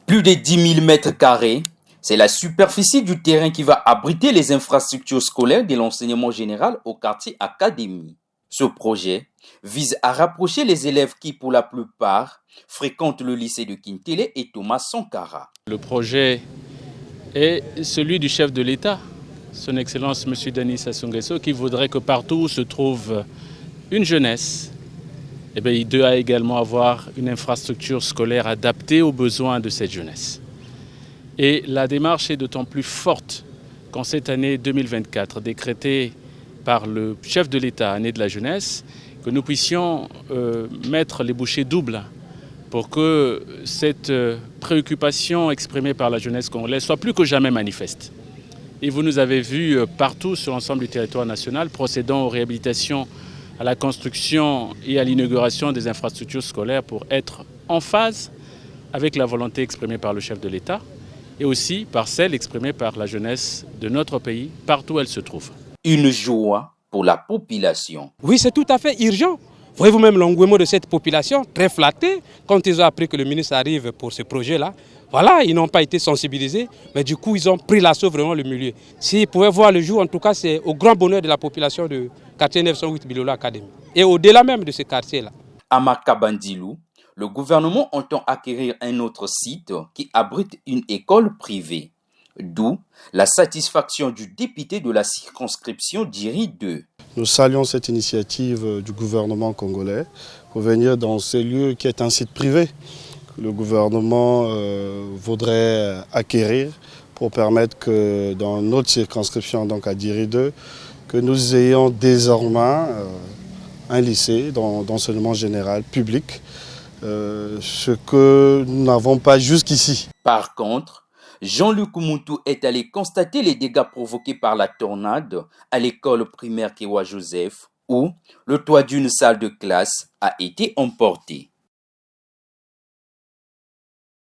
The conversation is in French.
Plus de 10 000 mètres carrés, c'est la superficie du terrain qui va abriter les infrastructures scolaires de l'enseignement général au quartier Académie. Ce projet vise à rapprocher les élèves qui, pour la plupart, fréquentent le lycée de Kintele et Thomas Sankara. Le projet est celui du chef de l'État, son Excellence M. Denis Sassou Nguesso, qui voudrait que partout où se trouve une jeunesse, il doit également avoir une infrastructure scolaire adaptée aux besoins de cette jeunesse. Et la démarche est d'autant plus forte qu'en cette année 2024, décrétée par le chef de l'État, année de la jeunesse, que nous puissions mettre les bouchées doubles pour que cette préoccupation exprimée par la jeunesse congolaise soit plus que jamais manifeste. Et vous nous avez vus partout sur l'ensemble du territoire national procédant aux réhabilitations, à la construction et à l'inauguration des infrastructures scolaires pour être en phase avec la volonté exprimée par le chef de l'État et aussi par celle exprimée par la jeunesse de notre pays, partout où elle se trouve. Une joie pour la population. Oui, c'est tout à fait urgent. Voyez-vous même l'engouement de cette population, très flattée, quand ils ont appris que le ministre arrive pour ce projet-là. Voilà, ils n'ont pas été sensibilisés, mais du coup, ils ont pris l'assaut vraiment le milieu. S'ils pouvaient voir le jour, en tout cas, c'est au grand bonheur de la population de quartier 908 Bilola Academy. Et au-delà même de ce quartier-là. À Makabandilou, le gouvernement entend acquérir un autre site qui abrite une école privée. D'où la satisfaction du député de la circonscription d'Iri 2. Nous saluons cette initiative du gouvernement congolais pour venir dans ce lieu qui est un site privé que le gouvernement voudrait acquérir pour permettre que dans notre circonscription, donc à Diri 2, que nous ayons désormais un lycée d'enseignement général public, ce que nous n'avons pas jusqu'ici. Par contre, Jean-Luc Moutou est allé constater les dégâts provoqués par la tornade à l'école primaire Kewa Joseph, où le toit d'une salle de classe a été emporté.